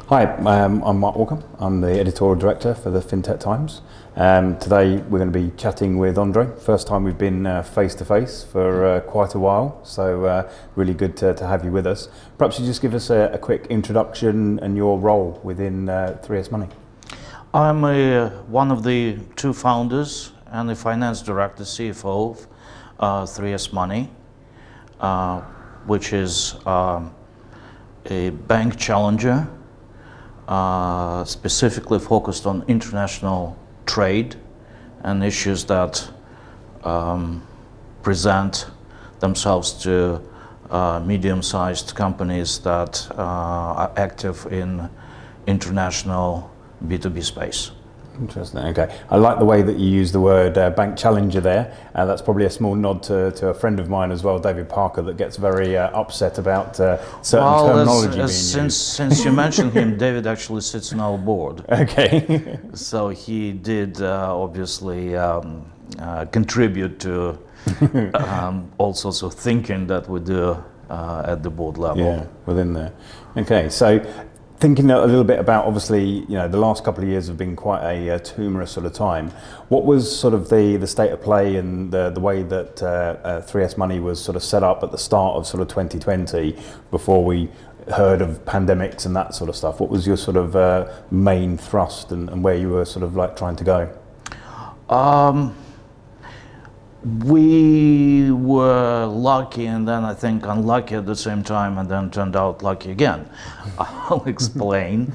Hi, I'm Mark Walker. I'm the editorial director for the Fintech Times. Today we're going to be chatting with Andrei. First time we've been face to face for quite a while, so really good to have you with us. Perhaps you just give us a quick introduction and your role within 3s.money. I'm one of the two founders and the finance director, CFO of 3s.money, which is a bank challenger specifically focused on international trade and issues that present themselves to medium-sized companies that are active in international B2B space. Interesting, okay. I like the way that you use the word bank challenger there. That's probably a small nod to a friend of mine as well, David Parker, that gets very upset about certain terminology being used. Since you mentioned him, David actually sits on our board. Okay. So he did obviously contribute to all sorts of thinking that we do at the board level. Yeah, within there. Okay, so thinking a little bit about, obviously, the last couple of years have been quite a tumultuous sort of time. What was sort of the state of play and the way that 3s.money was sort of set up at the start of sort of 2020 before we heard of pandemics and that sort of stuff? What was your sort of main thrust and where you were sort of like trying to go? We were lucky and then I think unlucky at the same time, and then turned out lucky again. I'll explain.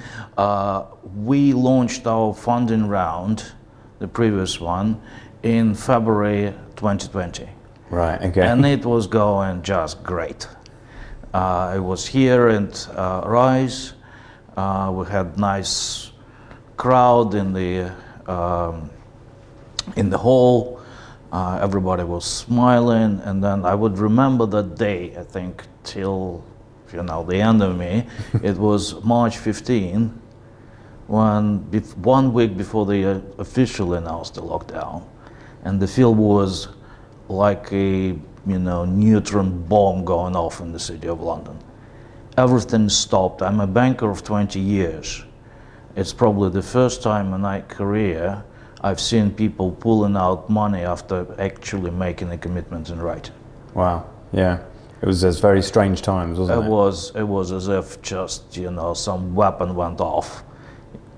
We launched our funding round, the previous one, in February 2020. Right, okay. And it was going just great. It was here at Rise. We had nice crowd in the hall. Everybody was smiling, and then I would remember that day, I think, till the end of me. It was March 15, when 1 week before they officially announced the lockdown, and the field was like a neutron bomb going off in the city of London. Everything stopped. I'm a banker of 20 years. It's probably the first time in my career I've seen people pulling out money after actually making a commitment in writing. Wow, yeah. It was very strange times, wasn't it? It was as if just, some weapon went off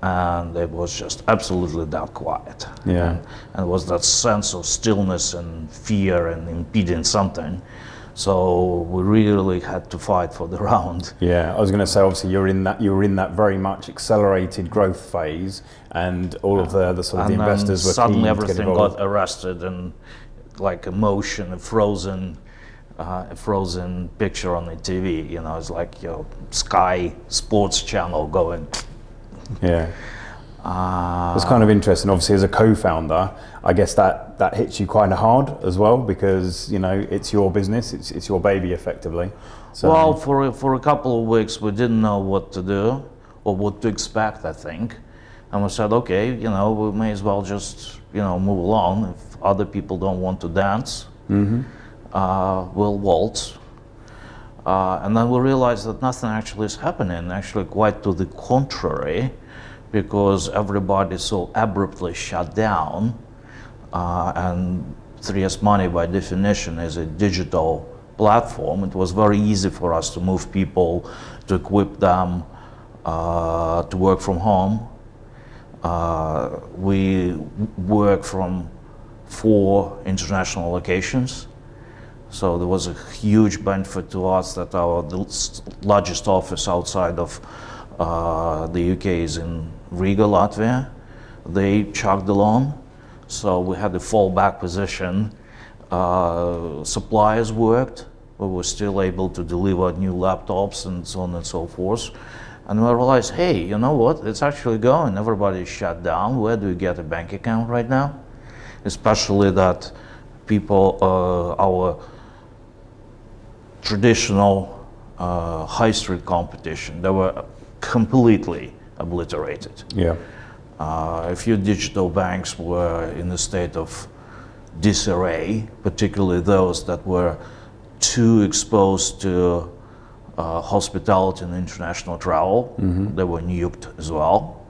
and it was just absolutely dead quiet. Yeah. And it was that sense of stillness and fear and impeding something. So we really had to fight for the round. Yeah, I was going to say, obviously you were in that very much accelerated growth phase, and all of the sort of the investors were keen to get involved. Suddenly everything got arrested, and like emotion, a frozen picture on the TV. It's like Sky Sports Channel going. Yeah. It's kind of interesting. Obviously, as a co-founder, I guess that hits you kind of hard as well, because it's your business, it's your baby effectively. So. Well, for a couple of weeks we didn't know what to do or what to expect, I think, and we said, okay, we may as well just move along. If other people don't want to dance, we'll waltz. And then we realized that nothing actually is happening. Actually, quite to the contrary. Because everybody so abruptly shut down, and 3s.money by definition is a digital platform. It was very easy for us to move people, to equip them to work from home. We work from 4 international locations, so there was a huge benefit to us that the largest office outside of the UK is in Riga, Latvia. They chugged along, so we had a fallback position. Suppliers worked, we were still able to deliver new laptops and so on and so forth. And we realized, hey, you know what, it's actually going. Everybody's shut down. Where do we get a bank account right now? Especially that people, our traditional high street competition, they were completely obliterated. Yeah. A few digital banks were in a state of disarray, particularly those that were too exposed to hospitality and international travel. They were nuked as well.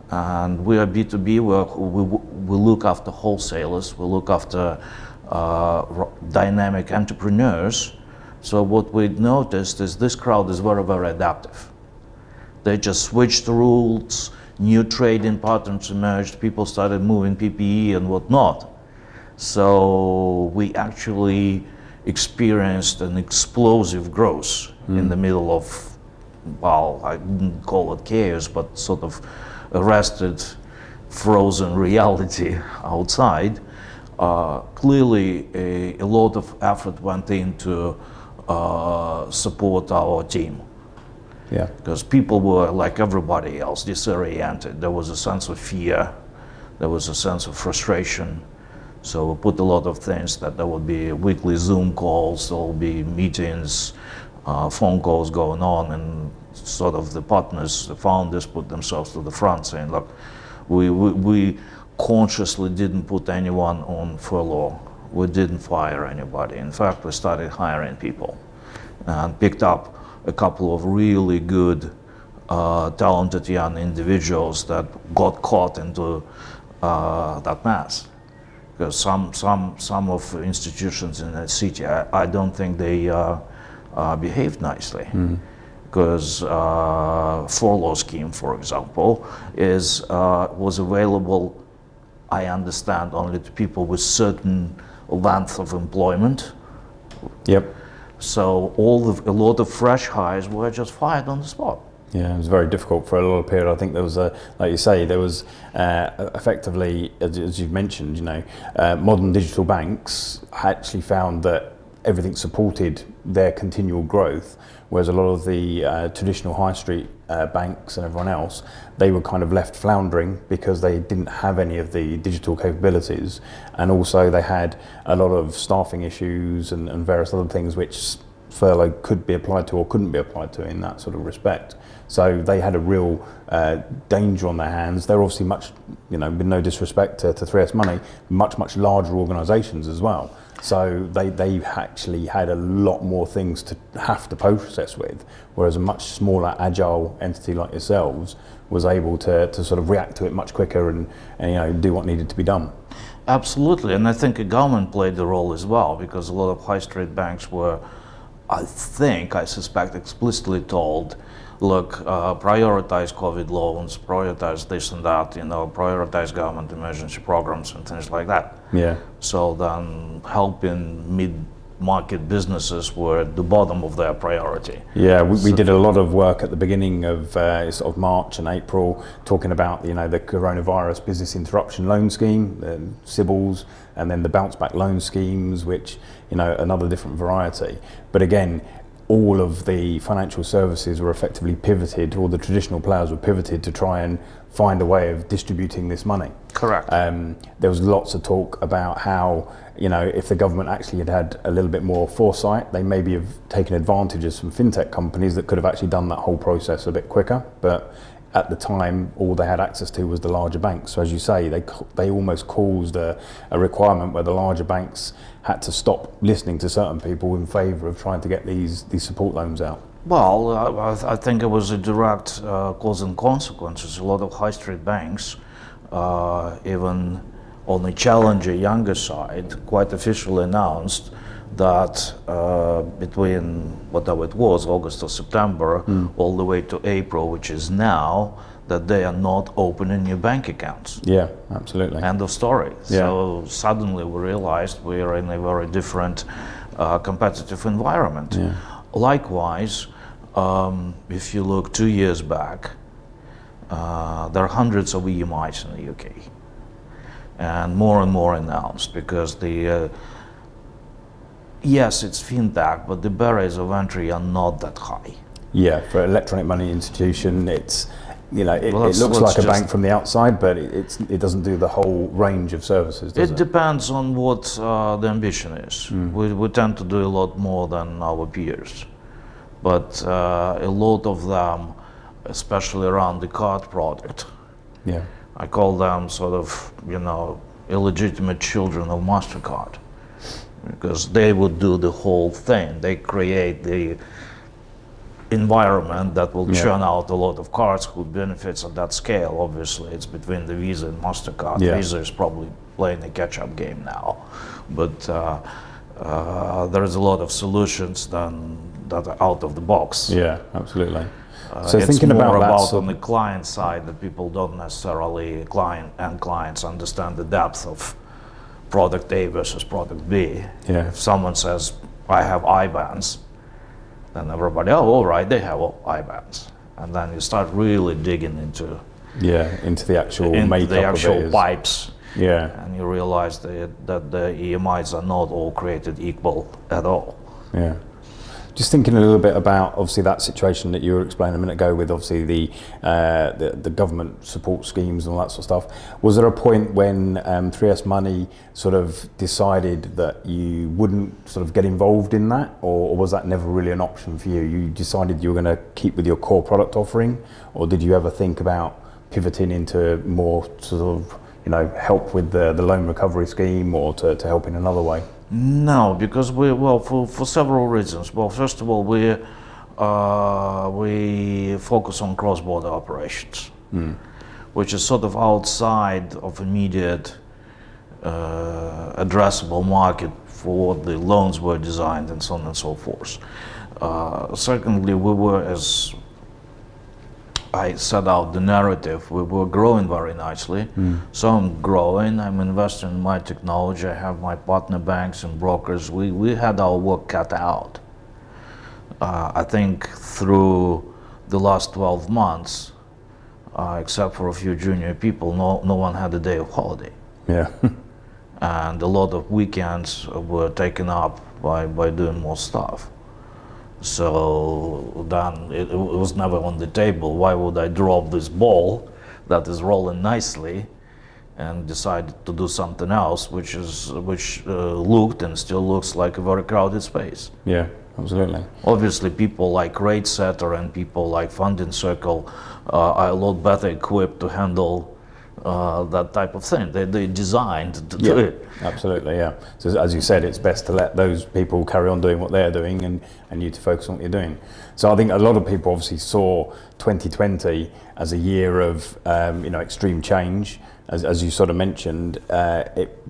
And we are B2B, we look after wholesalers, we look after dynamic entrepreneurs. So what we noticed is this crowd is very, very adaptive. They just switched the rules, new trading patterns emerged, people started moving PPE and whatnot. So we actually experienced an explosive growth in the middle of, well, I wouldn't call it chaos, but sort of arrested, frozen reality outside. Clearly, a lot of effort went into support our team. Yeah. Because people were, like everybody else, disoriented. There was a sense of fear, there was a sense of frustration. So we put a lot of things that there would be weekly Zoom calls, there will be meetings, phone calls going on, and sort of the partners, the founders put themselves to the front saying, look, we consciously didn't put anyone on furlough. We didn't fire anybody. In fact, we started hiring people and picked up a couple of really good, talented young individuals that got caught into that mess. Because some of the institutions in the city, I don't think they behaved nicely. Because furlough scheme, for example, was available, I understand, only to people with certain length of employment. Yep. So a lot of fresh hires were just fired on the spot. Yeah, it was very difficult for a lot of period. I think there was like you say, there was effectively, as you've mentioned, modern digital banks actually found that everything supported their continual growth, whereas a lot of the traditional high street banks and everyone else, they were kind of left floundering because they didn't have any of the digital capabilities, and also they had a lot of staffing issues and various other things which furlough could be applied to or couldn't be applied to in that sort of respect. So they had a real danger on their hands. They're obviously much, with no disrespect to 3s.money, much larger organisations as well. So they actually had a lot more things to have to process with, whereas a much smaller, agile entity like yourselves was able to sort of react to it much quicker and do what needed to be done. Absolutely, and I think the government played the role as well, because a lot of high street banks were, I suspect, explicitly told, look, prioritize COVID loans, prioritize this and that, prioritize government emergency programs and things like that. Yeah. So then helping mid-market businesses were at the bottom of their priority. Yeah, we did a lot of work at the beginning of sort of March and April, talking about the coronavirus business interruption loan scheme, the SIBLs, and then the bounce back loan schemes, which another different variety. But again, all of the financial services were effectively pivoted, all the traditional players were pivoted to try and find a way of distributing this money. Correct. There was lots of talk about how, if the government actually had a little bit more foresight, they maybe have taken advantage of some fintech companies that could have actually done that whole process a bit quicker. But at the time, all they had access to was the larger banks. So as you say, they almost caused a requirement where the larger banks had to stop listening to certain people in favour of trying to get these support loans out. Well, I think it was a direct cause and consequences. A lot of high street banks, even on the challenger younger side, quite officially announced that between whatever it was, August or September, all the way to April, which is now, that they are not opening new bank accounts. Yeah, absolutely. End of story. Yeah. So suddenly we realized we are in a very different competitive environment. Yeah. Likewise, if you look 2 years back, there are hundreds of EMIs in the UK, and more announced, because yes, it's fintech, but the barriers of entry are not that high. Yeah, for electronic money institution, it's it looks like a bank from the outside, but it doesn't do the whole range of services, does it? It depends on what the ambition is. We tend to do a lot more than our peers, but a lot of them, especially around the card product, I call them sort of illegitimate children of MasterCard, because they would do the whole thing. They create the environment that will churn out a lot of cards. Who benefits at that scale? Obviously, it's between the Visa and MasterCard. Visa is probably playing a catch-up game now, but there's a lot of solutions that are out of the box. Yeah, absolutely. So it's thinking about on the client side that people don't necessarily, clients understand the depth of product A versus product B. If someone says, I have IBANs, then everybody, oh, all right, they have IBANs. And then you start really digging into the actual makeup the actual of it pipes. And you realize that the EMIs are not all created equal at all. Just thinking a little bit about obviously that situation that you were explaining a minute ago with obviously the government support schemes and all that sort of stuff. Was there a point when 3s.money sort of decided that you wouldn't sort of get involved in that, or was that never really an option for you? You decided you were going to keep with your core product offering, or did you ever think about pivoting into more sort of help with the loan recovery scheme, or to help in another way? No, because for several reasons. Well, first of all, we focus on cross-border operations, which is sort of outside of immediate addressable market for what the loans were designed, and so on and so forth. Secondly, we were, as I set out the narrative, we were growing very nicely. So I'm growing, I'm investing in my technology, I have my partner banks and brokers. We had our work cut out. I think through the last 12 months, except for a few junior people, no one had a day of holiday. And a lot of weekends were taken up by doing more stuff. So then it was never on the table. Why would I drop this ball that is rolling nicely and decide to do something else, which looked and still looks like a very crowded space? Yeah, absolutely. Obviously, people like RateSetter and people like Funding Circle are a lot better equipped to handle that type of thing. They're designed to do it. Absolutely, So as you said, it's best to let those people carry on doing what they're doing and you to focus on what you're doing. So I think a lot of people obviously saw 2020 as a year of extreme change, as you sort of mentioned,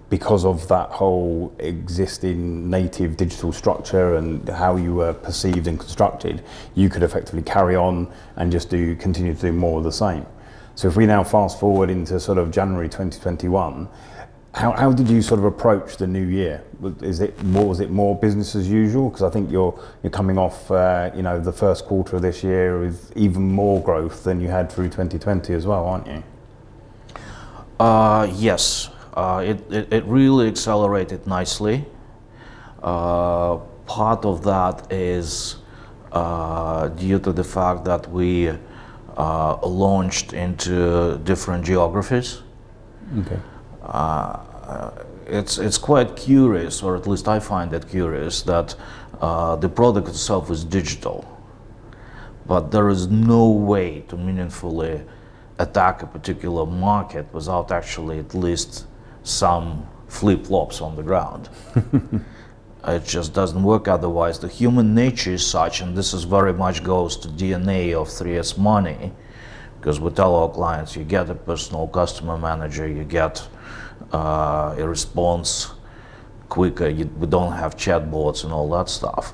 because of that whole existing native digital structure and how you were perceived and constructed. You could effectively carry on and just continue to do more of the same. So if we now fast forward into sort of January 2021, how did you sort of approach the new year? Was it more business as usual? Because I think you're coming off the first quarter of this year with even more growth than you had through 2020 as well, aren't you? Yes, it really accelerated nicely. Part of that is due to the fact that we launched into different geographies. It's quite curious, or at least I find it curious, that the product itself is digital, but there is no way to meaningfully attack a particular market without actually at least some flip-flops on the ground. It just doesn't work otherwise. The human nature is such, and this is very much goes to DNA of 3s.money, because we tell our clients, you get a personal customer manager, you get a response quicker, we don't have chatbots and all that stuff.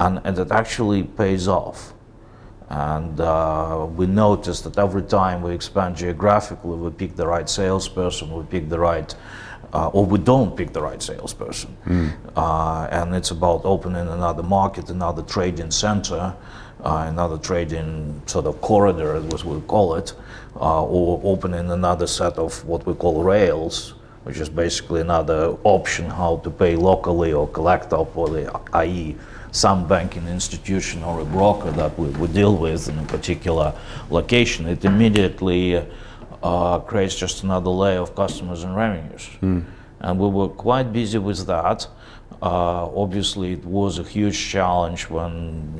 And it actually pays off. And we noticed that every time we expand geographically, we pick the right salesperson, we pick the right or we don't pick the right salesperson. And it's about opening another market, another trading center, another trading sort of corridor, as we call it, or opening another set of what we call rails, which is basically another option how to pay locally or collect locally, i.e. some banking institution or a broker that we deal with in a particular location. It immediately creates just another layer of customers and revenues. And we were quite busy with that. Obviously, it was a huge challenge when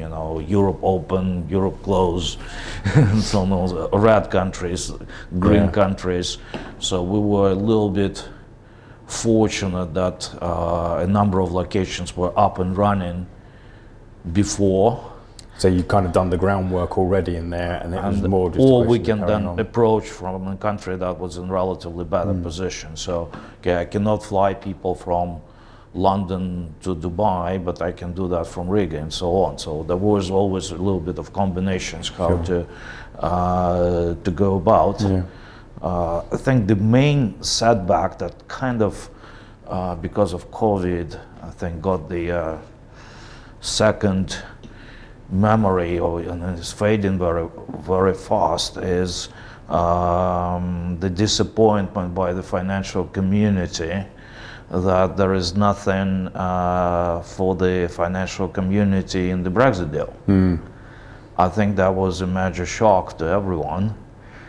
Europe opened, Europe closed, so those red countries, green countries. So we were a little bit fortunate that a number of locations were up and running before. So you've kind of done the groundwork already in there, and it was more just or a we question of can carrying then on. approach from a country that was in relatively better position. So, okay, I cannot fly people from London to Dubai, but I can do that from Riga and so on. So there was always a little bit of combinations how to go about. Yeah. I think the main setback that kind of, because of COVID, I think got the second memory, and it's fading very, very fast, is the disappointment by the financial community that there is nothing for the financial community in the Brexit deal. I think that was a major shock to everyone.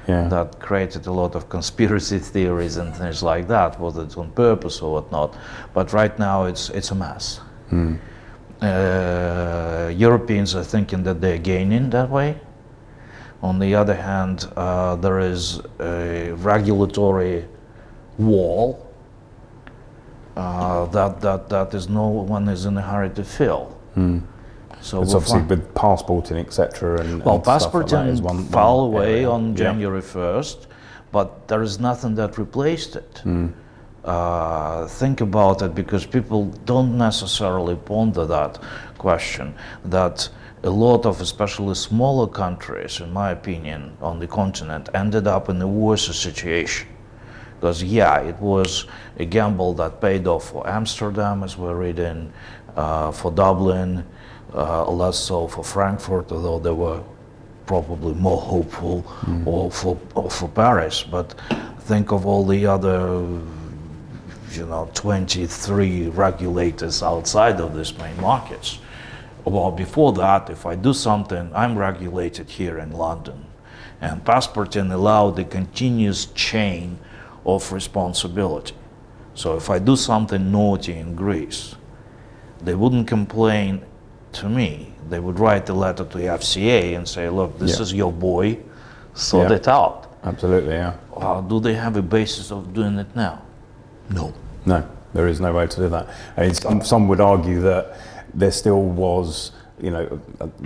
Yeah. That created a lot of conspiracy theories and things like that, whether it's on purpose or whatnot. But right now it's a mess. Europeans are thinking that they're gaining that way. On the other hand, there is a regulatory wall that is no one is in a hurry to fill. So It's obviously with passporting, etc. and well, stuff like that is passporting fell away area. on January 1st, but there is nothing that replaced it. Think about it, because people don't necessarily ponder that question, that a lot of especially smaller countries, in my opinion, on the continent ended up in a worse situation. Because yeah, it was a gamble that paid off for Amsterdam, as we're reading, for Dublin, less so for Frankfurt, although they were probably more hopeful, or for Paris. But think of all the other, 23 regulators outside of these main markets. Well, before that, if I do something, I'm regulated here in London. And passporting allowed the continuous chain of responsibility. So if I do something naughty in Greece, they wouldn't complain to me. They would write a letter to the FCA and say, look, this is your boy, sort it out. Absolutely, yeah. Do they have a basis of doing it now? No. No, there is no way to do that. I mean, some would argue that there still was, I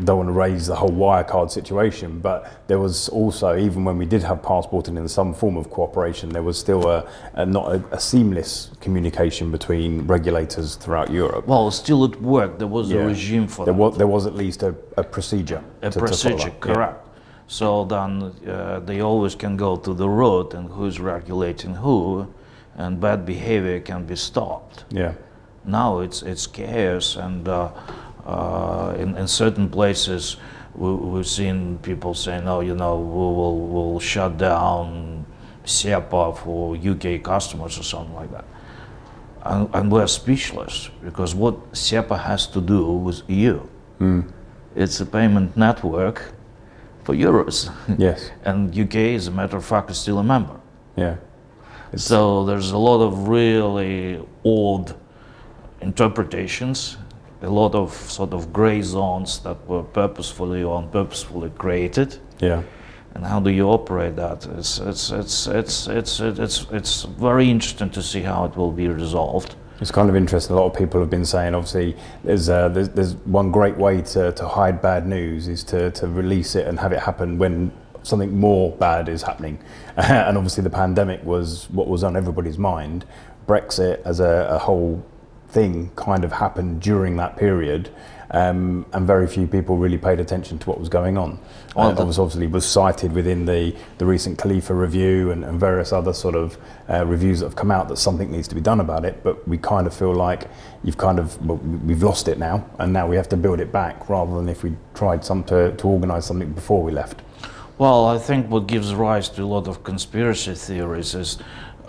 don't want to raise the whole Wirecard situation, but there was also, even when we did have passporting in some form of cooperation, there was still not a seamless communication between regulators throughout Europe. Well, still it worked. There was a regime for that. There was at least a procedure. A to procedure, follow. correct. So then they always can go to the root and who's regulating who, and bad behavior can be stopped. Yeah. Now it's chaos, and in certain places we've seen people saying, "Oh, we'll shut down SEPA for UK customers," or something like that. And we're speechless, because what SEPA has to do with EU. It's a payment network for euros. Yes. And UK, as a matter of fact, is still a member. Yeah. So there's a lot of really odd interpretations, a lot of sort of gray zones that were purposefully or unpurposefully created. Yeah. And how do you operate that? It's very interesting to see how it will be resolved. It's kind of interesting. A lot of people have been saying, obviously, there's one great way to hide bad news is to release it and have it happen when something more bad is happening. And obviously the pandemic was what was on everybody's mind. Brexit as a whole thing kind of happened during that period, and very few people really paid attention to what was going on. It obviously was cited within the recent Khalifa review and various other sort of reviews that have come out that something needs to be done about it, but we kind of feel like we've lost it now, and now we have to build it back, rather than if we tried to organise something before we left. Well, I think what gives rise to a lot of conspiracy theories is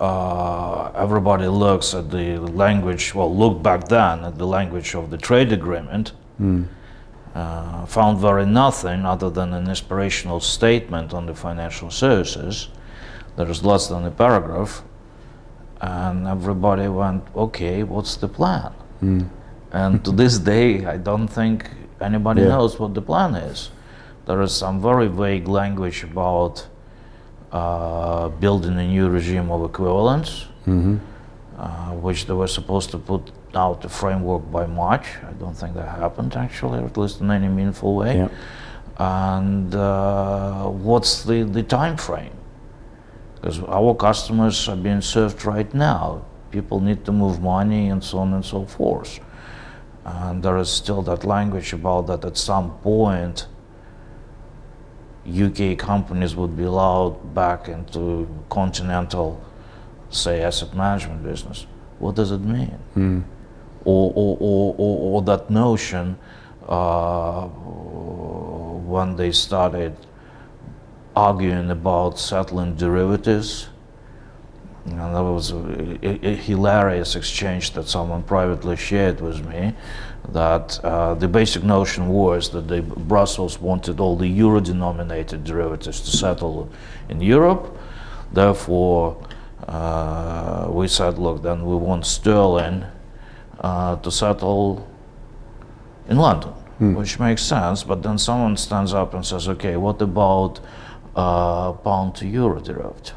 everybody looks at the language, looked back then at the language of the trade agreement, found very nothing other than an inspirational statement on the financial services. There is less than a paragraph, and everybody went, okay, what's the plan? And to this day, I don't think anybody knows what the plan is. There is some very vague language about building a new regime of equivalence, which they were supposed to put out a framework by March. I don't think that happened actually, or at least in any meaningful way. Yeah. And what's the time frame? Because our customers are being served right now. People need to move money and so on and so forth. And there is still that language about that at some point UK companies would be allowed back into continental, say, asset management business. What does it mean? Or that notion when they started arguing about settling derivatives, and there was a hilarious exchange that someone privately shared with me, that the basic notion was that Brussels wanted all the euro-denominated derivatives to settle in Europe. Therefore, we said, look, then we want sterling to settle in London, which makes sense. But then someone stands up and says, okay, what about pound to euro derivative?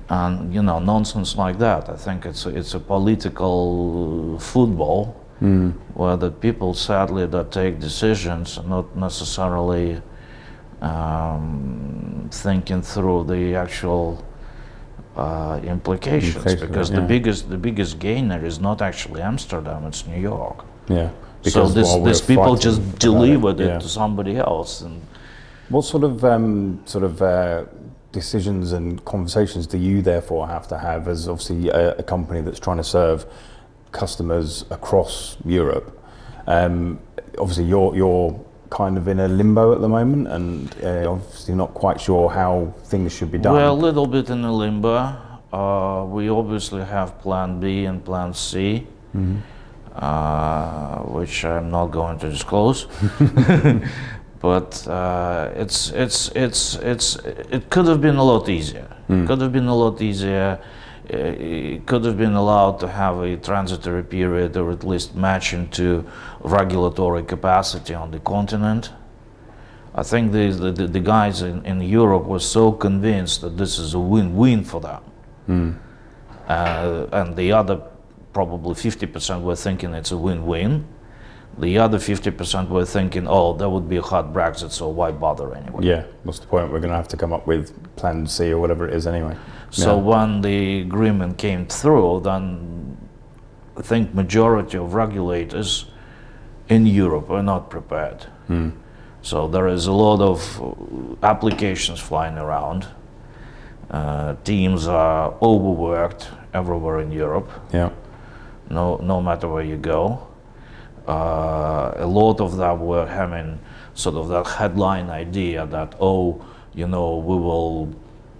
And nonsense like that. I think it's a political football where the people, sadly, that take decisions are not necessarily thinking through the actual implications. Because the biggest gainer is not actually Amsterdam; it's New York. Yeah. So these people just delivered it to somebody else. And what sort of decisions and conversations do you therefore have to have as obviously a company that's trying to serve customers across Europe? Obviously you're kind of in a limbo at the moment, and obviously not quite sure how things should be done. We're a little bit in a limbo. We obviously have Plan B and Plan C, which I'm not going to disclose. But it could have been a lot easier. Could have been a lot easier. It could have been allowed to have a transitory period, or at least match into regulatory capacity on the continent. I think the guys in Europe were so convinced that this is a win-win for them. And the other, probably 50% were thinking it's a win-win. The other 50% were thinking, oh, that would be a hard Brexit, so why bother anyway? Yeah, what's the point? We're going to have to come up with Plan C or whatever it is anyway. So when the agreement came through, then I think majority of regulators in Europe are not prepared. So there is a lot of applications flying around. Teams are overworked everywhere in Europe. Yeah. No matter where you go. A lot of them were having sort of that headline idea that, we will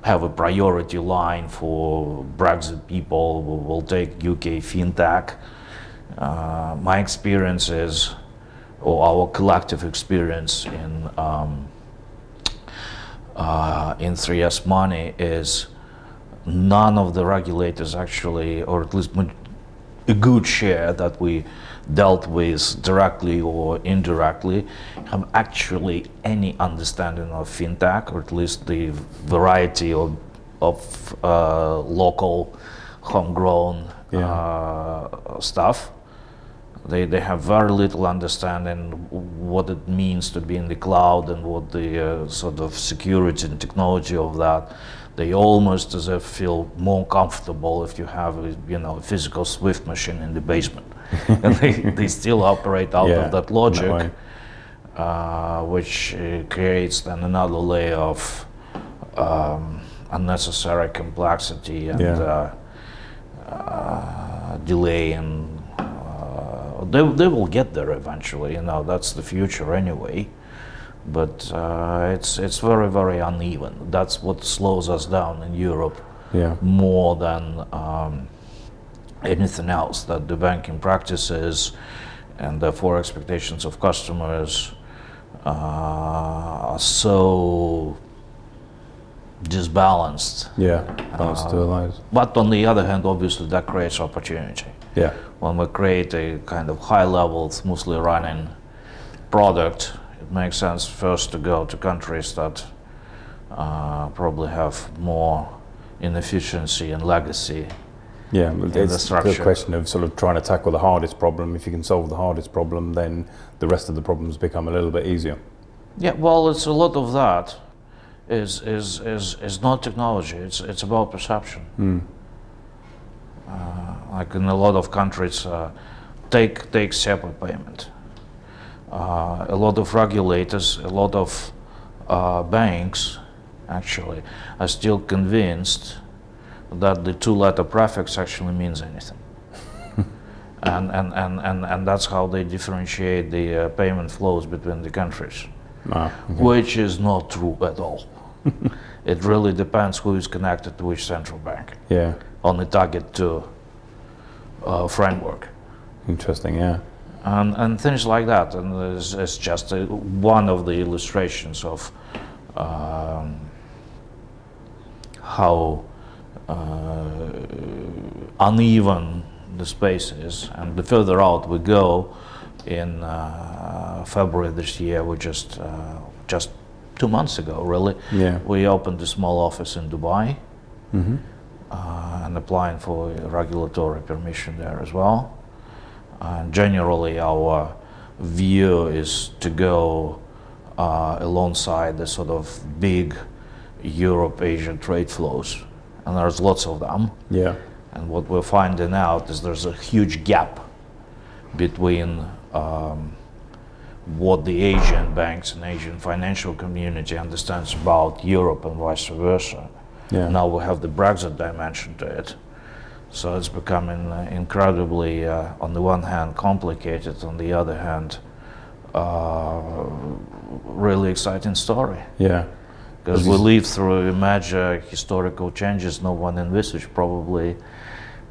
have a priority line for Brexit people, we will take UK Fintech. My experience is, or our collective experience in 3s.money is none of the regulators actually, or at least a good share that we dealt with directly or indirectly, have actually any understanding of fintech, or at least the variety of local homegrown stuff. They have very little understanding what it means to be in the cloud and what the sort of security and technology of that. They almost as if feel more comfortable if you have a physical Swift machine in the basement. And they still operate out of that logic, which creates then another layer of unnecessary complexity and delay, and they will get there eventually. That's the future anyway. But it's very, very uneven. That's what slows us down in Europe more than anything else, that the banking practices and therefore expectations of customers are so disbalanced. But on the other hand, obviously that creates opportunity. When we create a kind of high-level, smoothly running product, it makes sense first to go to countries that probably have more inefficiency and legacy Yeah, the it's the structure. question of sort of trying to tackle the hardest problem. If you can solve the hardest problem, then the rest of the problems become a little bit easier. Yeah, well, it's a lot of that is not technology. It's about perception. Like in a lot of countries, take SEPA payment. A lot of regulators, a lot of banks, actually, are still convinced that the two-letter prefix actually means anything. And that's how they differentiate the payment flows between the countries, which is not true at all. It really depends who is connected to which central bank Yeah, on the target to framework. interesting. Yeah, And things like that. And it's just one of the illustrations of how uneven the space is. And the further out we go, in February this year, we just 2 months ago, really, yeah, we opened a small office in Dubai and applying for regulatory permission there as well. And generally, our view is to go alongside the sort of big Europe-Asia trade flows, and there's lots of them. yeah, And what we're finding out is there's a huge gap between what the Asian banks and Asian financial community understands about Europe and vice versa. yeah. Now we have the Brexit dimension to it. So it's becoming incredibly, on the one hand, complicated, on the other hand, really exciting story. Yeah. Because we lived through major historical changes no one envisaged probably,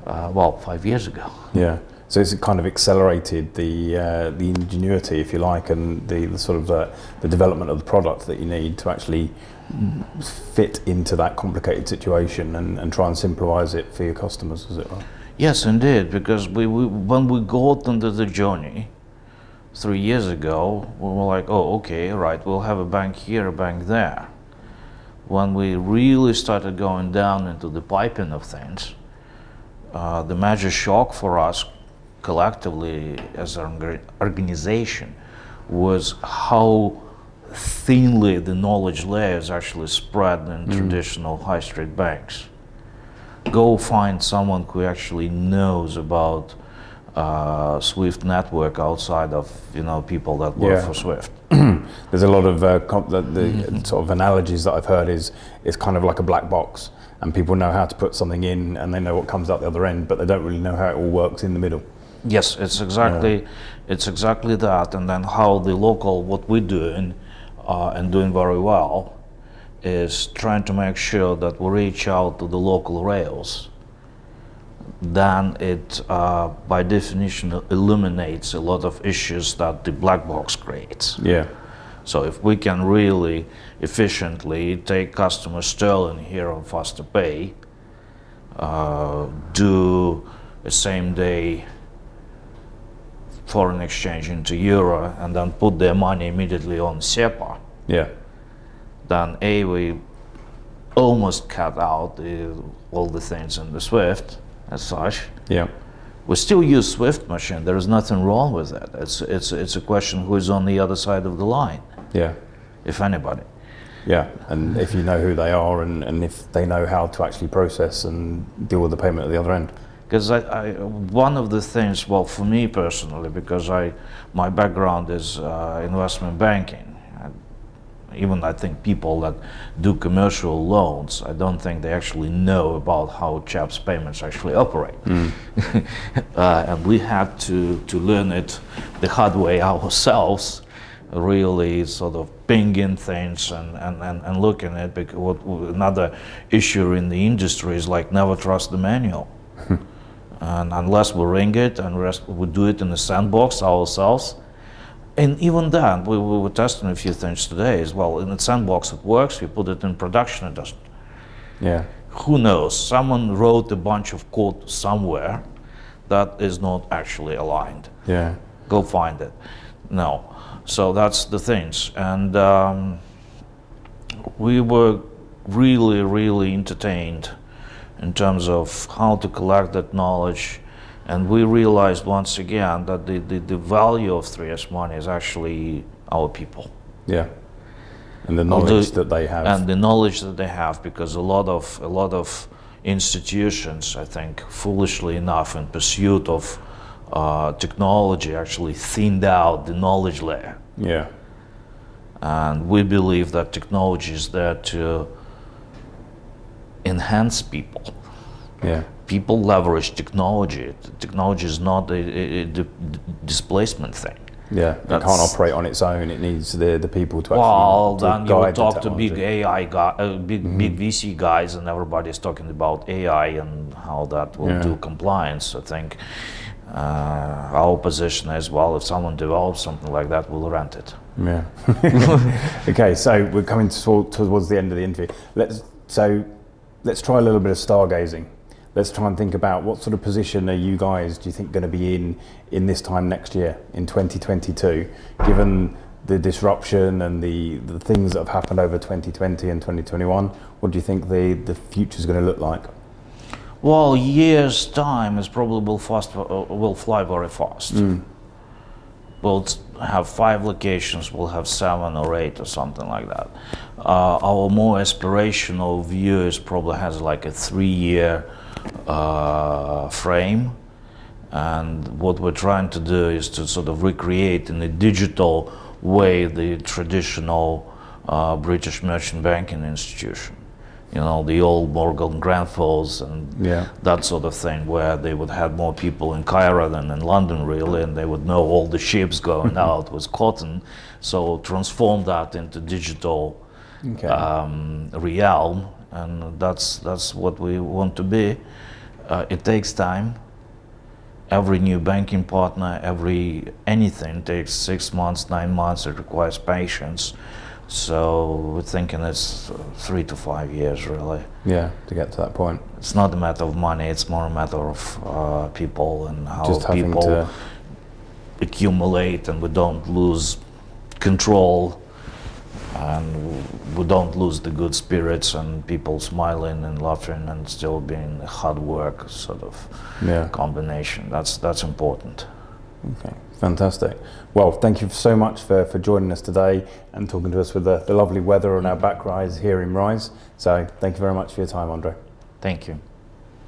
5 years ago. Yeah. So it's kind of accelerated the ingenuity, if you like, and the sort of the development of the product that you need to actually fit into that complicated situation and try and simplify it for your customers, is it right? Yes, indeed, because when we got into the journey 3 years ago, we were like, oh, okay, right, we'll have a bank here, a bank there. When we really started going down into the piping of things, the major shock for us collectively as an organization was how thinly the knowledge layers actually spread in traditional high street banks. Go find someone who actually knows about Swift network outside of people that work for Swift. There's a lot of sort of analogies that I've heard is it's kind of like a black box, and people know how to put something in and they know what comes out the other end, but they don't really know how it all works in the middle. Yes, it's exactly that. And then how the local, what we're doing and doing very well, is trying to make sure that we reach out to the local rails. Then it, by definition, eliminates a lot of issues that the black box creates. Yeah. So if we can really efficiently take customer sterling here on Faster Pay, do a same day foreign exchange into euro, and then put their money immediately on SEPA, Yeah. then we almost cut out all the things in the Swift as such. Yeah. We still use Swift machine. There is nothing wrong with that. It's a question who is on the other side of the line, Yeah. if anybody. Yeah. And if you know who they are and if they know how to actually process and deal with the payment at the other end. Because one of the things, well, for me personally, because my background is investment banking. Even I think people that do commercial loans, I don't think they actually know about how CHAPS payments actually operate. And we had to learn it the hard way ourselves, really sort of pinging things and looking at it. Because another issue in the industry is like never trust the manual. And unless we ring it and we do it in the sandbox ourselves. And even then, we were testing a few things today as well. In the sandbox it works, you put it in production, it doesn't. Yeah. Who knows? Someone wrote a bunch of code somewhere that is not actually aligned. Yeah. Go find it. No. So that's the things. And we were really, really entertained in terms of how to collect that knowledge. And we realized once again that the value of 3s Money is actually our people. Yeah. And the knowledge that they have. And the knowledge that they have, because a lot of institutions, I think, foolishly enough, in pursuit of technology, actually thinned out the knowledge layer. Yeah. And we believe that technology is there to enhance people. Yeah. People leverage technology. Technology is not a displacement thing. Yeah, it can't operate on its own. It needs the people to actually well, to then you would guide the talk to technology. big AI guy, big VC guys, and everybody's talking about AI and how that will do compliance. I think our position is, well, if someone develops something like that, we'll rent it. Yeah. Okay, so we're coming towards the end of the interview. Let's try a little bit of stargazing. Let's try and think about what sort of position are you guys, do you think, going to be in this time next year, in 2022, given the disruption and the things that have happened over 2020 and 2021? What do you think the future is going to look like? Well, year's time is probably will fly very fast. We'll have 5 locations, we'll have 7 or 8 or something like that. Our more aspirational view is probably has like a 3-year frame, and what we're trying to do is to sort of recreate in a digital way the traditional British merchant banking institution. You know, the old Morgan Grenfells and that sort of thing, where they would have more people in Cairo than in London, really, and they would know all the ships going out with cotton. So transform that into digital realm, and that's what we want to be. It takes time. Every new banking partner, anything takes 6 months, 9 months. It requires patience. So we're thinking it's 3 to 5 years, really. Yeah, to get to that point. It's not a matter of money, it's more a matter of people and how Just having people to accumulate, and we don't lose control, and we don't lose the good spirits, and people smiling and laughing and still being hard work sort of combination. That's important. Okay, fantastic. Well, thank you so much for joining us today and talking to us with the lovely weather on our back rise here in Rise. So thank you very much for your time, Andrei. Thank you.